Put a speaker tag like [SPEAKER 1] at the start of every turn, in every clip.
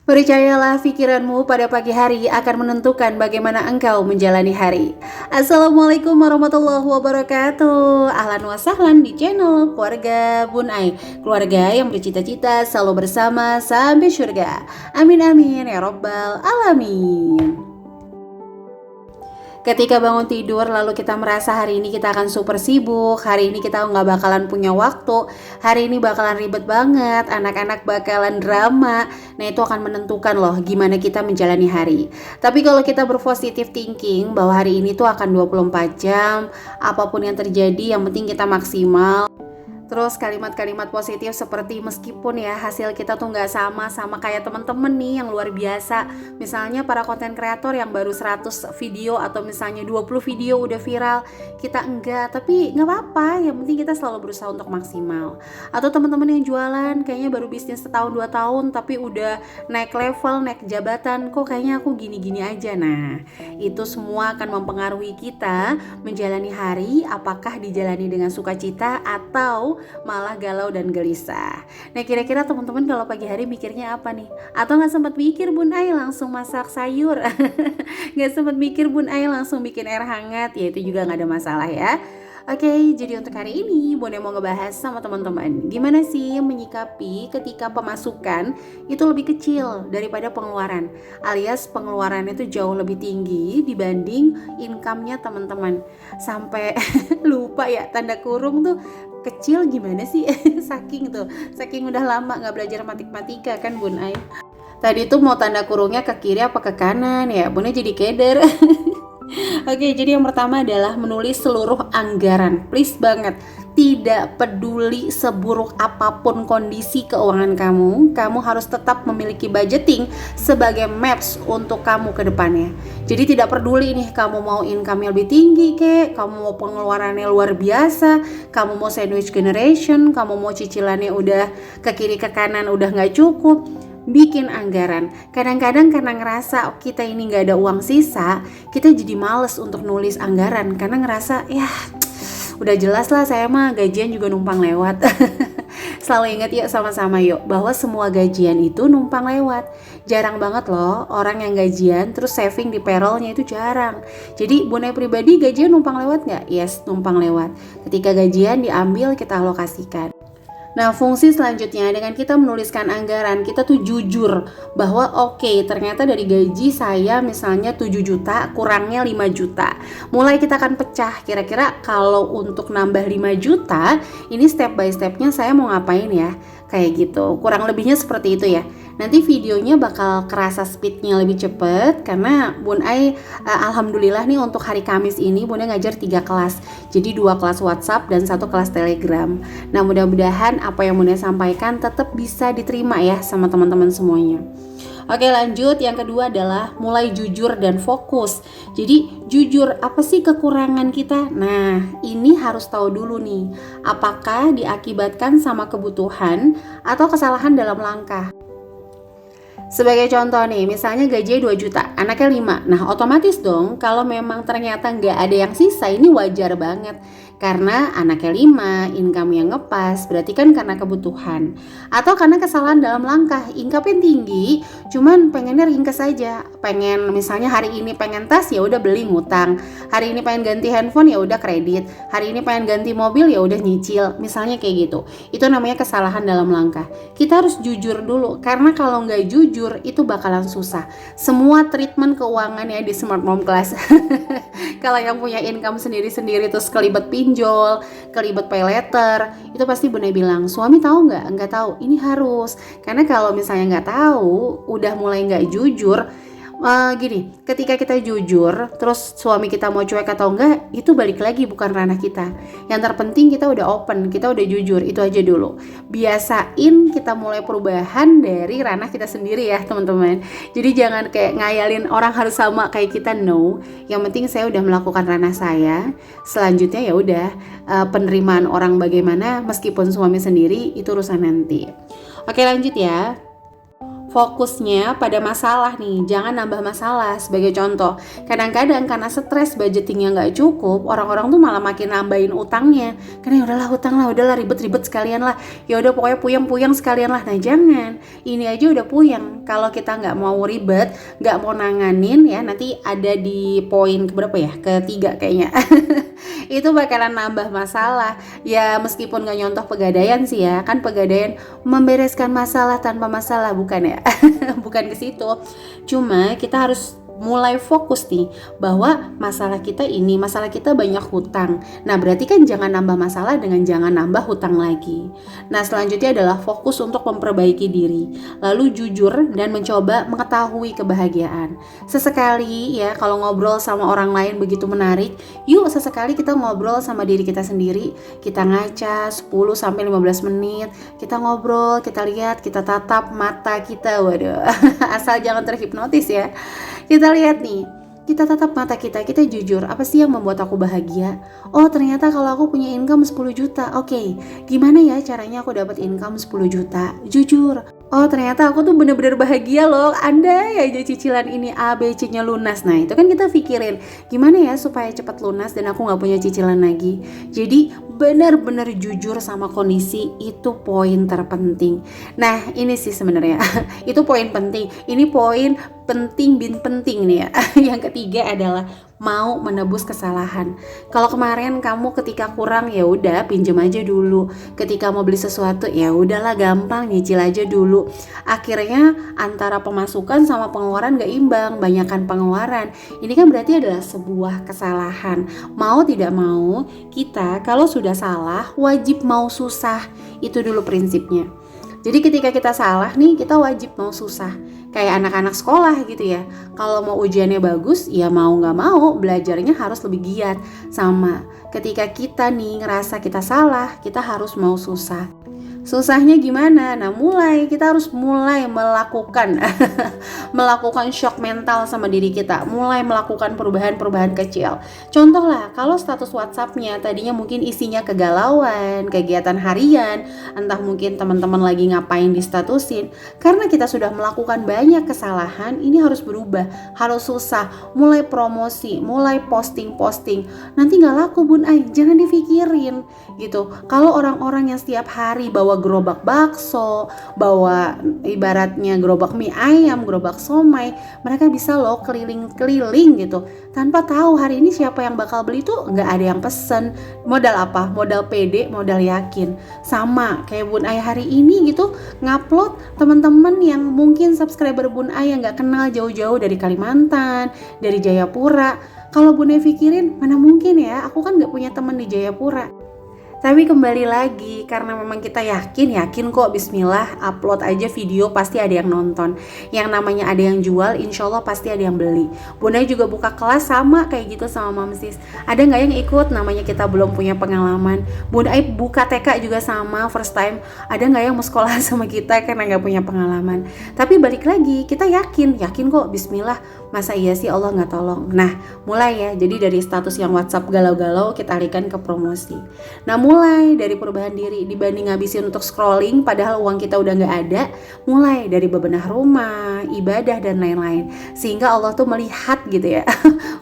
[SPEAKER 1] Percayalah pikiranmu pada pagi hari akan menentukan bagaimana engkau menjalani hari. Assalamualaikum warahmatullahi wabarakatuh. Ahlan wa sahlan di channel Keluarga Bun Ai. Keluarga yang bercita-cita selalu bersama sampai surga. Amin amin ya robbal alamin. Ketika bangun tidur lalu kita merasa hari ini kita akan super sibuk, hari ini kita nggak bakalan punya waktu, hari ini bakalan ribet banget, anak-anak bakalan drama. Nah itu akan menentukan loh gimana kita menjalani hari. Tapi kalau kita berpositif thinking bahwa hari ini tuh akan 24 jam, apapun yang terjadi yang penting kita maksimal. Terus kalimat-kalimat positif seperti meskipun ya hasil kita tuh nggak sama kayak temen-temen nih yang luar biasa. Misalnya para konten kreator yang baru 100 video atau misalnya 20 video udah viral, kita enggak, tapi nggak apa-apa, yang penting kita selalu berusaha untuk maksimal. Atau teman-teman yang jualan kayaknya baru bisnis setahun 2 tahun tapi udah naik level, naik jabatan, kok kayaknya aku gini-gini aja. Nah itu semua akan mempengaruhi kita menjalani hari, apakah dijalani dengan sukacita atau malah galau dan gelisah. Nah kira-kira teman-teman kalau pagi hari mikirnya apa nih? Atau gak sempat mikir Bun Ai langsung masak sayur? Gak sempat mikir Bun Ai langsung bikin air hangat? Ya itu juga gak ada masalah ya. Oke, jadi untuk hari ini Bun Ai mau ngebahas sama teman-teman gimana sih menyikapi ketika pemasukan itu lebih kecil daripada pengeluaran, alias pengeluarannya itu jauh lebih tinggi dibanding income-nya teman-teman. Sampai lupa ya tanda kurung tuh kecil gimana sih? saking udah lama nggak belajar matematika kan Bun Ai. Tadi tuh mau tanda kurungnya ke kiri apa ke kanan ya, Bun Ai jadi keder. Oke, jadi yang pertama adalah menulis seluruh anggaran. Please banget, tidak peduli seburuk apapun kondisi keuangan kamu harus tetap memiliki budgeting sebagai maps untuk kamu ke depannya. Jadi tidak peduli nih kamu mau income lebih tinggi kek, kamu mau pengeluarannya luar biasa, kamu mau sandwich generation, kamu mau cicilannya udah ke kiri ke kanan udah nggak cukup. Bikin anggaran. Kadang-kadang karena ngerasa kita ini gak ada uang sisa, kita jadi males untuk nulis anggaran karena ngerasa ya udah jelas lah saya mah gajian juga numpang lewat. Selalu ingat yuk sama-sama yuk bahwa semua gajian itu numpang lewat. Jarang banget loh orang yang gajian terus saving di payrollnya, itu jarang. Jadi Bun Ai pribadi gajian numpang lewat gak? Yes, numpang lewat. Ketika gajian diambil kita alokasikan. Nah fungsi selanjutnya dengan kita menuliskan anggaran, kita tuh jujur bahwa oke, ternyata dari gaji saya misalnya 7 juta kurangnya 5 juta. Mulai kita akan pecah kira-kira kalau untuk nambah 5 juta ini step by stepnya saya mau ngapain ya. Kayak gitu, kurang lebihnya seperti itu ya. Nanti videonya bakal kerasa speednya lebih cepet karena Bun Ai alhamdulillah nih untuk hari Kamis ini Bun Ai ngajar 3 kelas. Jadi 2 kelas WhatsApp dan 1 kelas Telegram. Nah mudah-mudahan apa yang Bun Ai sampaikan tetap bisa diterima ya sama teman-teman semuanya. Oke lanjut, yang kedua adalah mulai jujur dan fokus. Jadi jujur, apa sih kekurangan kita? Nah ini harus tahu dulu nih, apakah diakibatkan sama kebutuhan atau kesalahan dalam langkah. Sebagai contoh nih, misalnya gajinya 2 juta, anaknya 5. Nah otomatis dong kalau memang ternyata nggak ada yang sisa, ini wajar banget. Karena anaknya 5, income yang ngepas, berarti kan karena kebutuhan. Atau karena kesalahan dalam langkah, income-nya tinggi, cuman pengennya ringkas aja. Pengen misalnya hari ini pengen tas, ya udah beli ngutang. Hari ini pengen ganti handphone, ya udah kredit. Hari ini pengen ganti mobil, ya udah nyicil. Misalnya kayak gitu. Itu namanya kesalahan dalam langkah. Kita harus jujur dulu, karena kalau nggak jujur, itu bakalan susah. Semua treatment keuangan ya di Smart Mom Class. Kalau yang punya income sendiri-sendiri terus kelibet pinjol, kelibet pay letter, itu pasti Bun Ai bilang, suami tahu nggak? Nggak tahu. Ini harus, karena kalau misalnya nggak tahu, udah mulai nggak jujur. Gini, ketika kita jujur, terus suami kita mau cuek atau enggak, itu balik lagi bukan ranah kita. Yang terpenting kita udah open, kita udah jujur, itu aja dulu. Biasain kita mulai perubahan dari ranah kita sendiri ya teman-teman. Jadi jangan kayak ngayalin orang harus sama kayak kita, no. Yang penting saya udah melakukan ranah saya. Selanjutnya ya udah penerimaan orang bagaimana, meskipun suami sendiri itu urusan nanti. Oke lanjut ya. Fokusnya pada masalah nih, jangan nambah masalah. Sebagai contoh, kadang-kadang karena stres budgetingnya nggak cukup, orang-orang tuh malah makin nambahin utangnya. Karena ya udahlah utang lah, udahlah ribet-ribet sekalian lah. Ya udah pokoknya puyeng-puyeng sekalian lah. Nah jangan, ini aja udah puyeng. kalau kita nggak mau ribet, nggak mau nanganin ya, nanti ada di poin keberapa ya, ketiga kayaknya. Itu bakalan nambah masalah. Ya meskipun nggak nyontoh pegadaian sih ya, kan pegadaian membereskan masalah tanpa masalah, bukan ya? Bukan ke situ. Cuma kita harus mulai fokus nih bahwa masalah kita banyak hutang. Nah berarti kan jangan nambah masalah dengan jangan nambah hutang lagi. Nah selanjutnya adalah fokus untuk memperbaiki diri, lalu jujur dan mencoba mengetahui kebahagiaan. Sesekali ya kalau ngobrol sama orang lain begitu menarik, yuk sesekali kita ngobrol sama diri kita sendiri. Kita ngaca 10-15 menit, kita ngobrol, kita lihat, kita tatap mata kita. Waduh, asal jangan terhipnotis ya. Kita lihat nih, kita tatap mata kita jujur, apa sih yang membuat aku bahagia? Oh ternyata kalau aku punya income 10 juta, oke, gimana ya caranya aku dapat income 10 juta? Jujur. Oh ternyata aku tuh bener-bener bahagia loh, andai aja cicilan ini A, B, C-nya lunas. Nah itu kan kita pikirin, gimana ya supaya cepat lunas dan aku gak punya cicilan lagi. Jadi benar-benar jujur sama kondisi, itu poin terpenting. Nah ini sih sebenarnya itu poin penting. Ini poin penting bin penting nih ya. Yang ketiga adalah mau menebus kesalahan. Kalau kemarin kamu ketika kurang ya udah pinjam aja dulu. Ketika mau beli sesuatu ya udahlah gampang nyicil aja dulu. Akhirnya antara pemasukan sama pengeluaran gak imbang, banyakan pengeluaran. Ini kan berarti adalah sebuah kesalahan. Mau tidak mau kita kalau sudah salah wajib mau susah. Itu dulu prinsipnya. Jadi ketika kita salah nih, kita wajib mau susah. Kayak anak-anak sekolah gitu ya. Kalau mau ujiannya bagus, ya mau gak mau belajarnya harus lebih giat. Sama, ketika kita nih ngerasa kita salah, kita harus mau susah. Susahnya gimana? Nah kita harus mulai melakukan melakukan shock mental sama diri kita, mulai melakukan perubahan-perubahan kecil. Contoh lah, kalau status WhatsApp-nya tadinya mungkin isinya kegalauan, kegiatan harian, entah mungkin teman-teman lagi ngapain distatusin, karena kita sudah melakukan banyak kesalahan, ini harus berubah, harus susah, mulai promosi, mulai posting-posting. Nanti nggak laku bun, jangan dipikirin gitu. Kalau orang-orang yang setiap hari bawa gerobak bakso, bawa ibaratnya gerobak mie ayam, gerobak somai, mereka bisa loh keliling-keliling gitu tanpa tahu hari ini siapa yang bakal beli. Tuh nggak ada yang pesen. Modal apa? Modal pede, modal yakin. Sama kayak Bun Ai hari ini gitu, ngupload teman-teman yang mungkin subscriber Bun Ai yang nggak kenal jauh-jauh dari Kalimantan, dari Jayapura. Kalau Bun Ai pikirin, mana mungkin ya, aku kan nggak punya teman di Jayapura. Tapi kembali lagi, karena memang kita yakin kok, bismillah, upload aja video pasti ada yang nonton. Yang namanya ada yang jual, insya Allah pasti ada yang beli. Bunda juga buka kelas sama kayak gitu sama Mamsis. Ada nggak yang ikut? Namanya kita belum punya pengalaman. Bunda buka TK juga sama, first time. Ada nggak yang mau sekolah sama kita karena nggak punya pengalaman? Tapi balik lagi, kita yakin kok, bismillah. Masa iya sih Allah nggak tolong? Nah, mulai ya. Jadi dari status yang WhatsApp galau-galau kita alihkan ke promosi. Nah, mulai dari perubahan diri dibanding ngabisin untuk scrolling padahal uang kita udah nggak ada. Mulai dari bebenah rumah, ibadah dan lain-lain. Sehingga Allah tuh melihat gitu ya.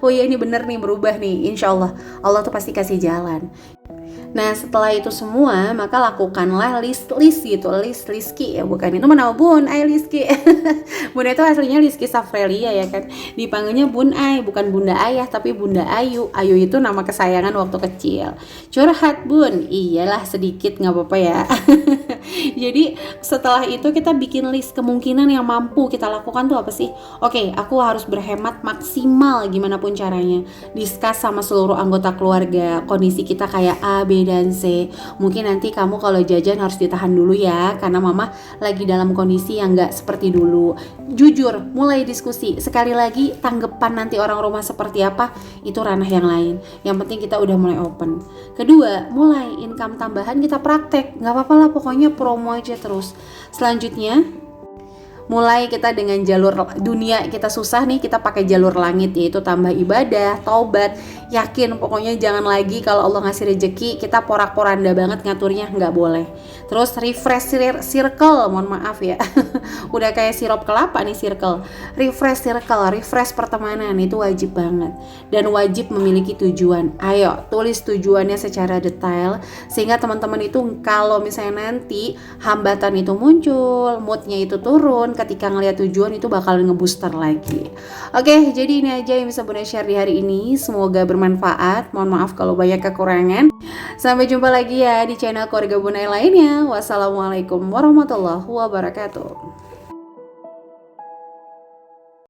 [SPEAKER 1] Oh iya ini bener nih, berubah nih. Insya Allah Allah tuh pasti kasih jalan. Nah setelah itu semua maka lakukanlah list gitu, list Rizky ya, bukan itu nama Bun Ai Rizky. Bunda itu aslinya Rizky Safrelia ya kan, dipanggilnya Bun Ai, bukan Bunda Ayah tapi Bunda Ayu. Ayu itu nama kesayangan waktu kecil. Curhat Bun, iyalah sedikit nggak apa-apa ya. Jadi setelah itu kita bikin list kemungkinan yang mampu kita lakukan tuh apa sih. Oke, aku harus berhemat maksimal gimana pun caranya. Discuss sama seluruh anggota keluarga, kondisi kita kayak A, B, dan C. Mungkin nanti kamu kalau jajan harus ditahan dulu ya, karena mama lagi dalam kondisi yang gak seperti dulu. Jujur, mulai diskusi. Sekali lagi, tanggapan nanti orang rumah seperti apa, itu ranah yang lain. Yang penting kita udah mulai open. Kedua, mulai income tambahan kita praktek. Gak apa-apa lah, pokoknya promo aja terus. Selanjutnya, mulai kita dengan jalur dunia kita susah nih, kita pakai jalur langit, yaitu tambah ibadah, taubat. Yakin pokoknya jangan lagi kalau Allah ngasih rezeki kita porak-poranda banget ngaturnya, nggak boleh. Terus refresh circle, mohon maaf ya. Udah kayak sirup kelapa nih circle. Refresh circle, refresh pertemanan, itu wajib banget. Dan wajib memiliki tujuan. Ayo tulis tujuannya secara detail sehingga teman-teman itu kalau misalnya nanti hambatan itu muncul, moodnya itu turun, tujuan, ketika ngelihat tujuan itu bakalan ngebooster lagi. Oke, jadi ini aja yang bisa Bunda share di hari ini. Semoga bermanfaat. Mohon maaf kalau banyak kekurangan. Sampai jumpa lagi ya di channel keluarga Bunda yang lainnya. Wassalamualaikum warahmatullahi wabarakatuh.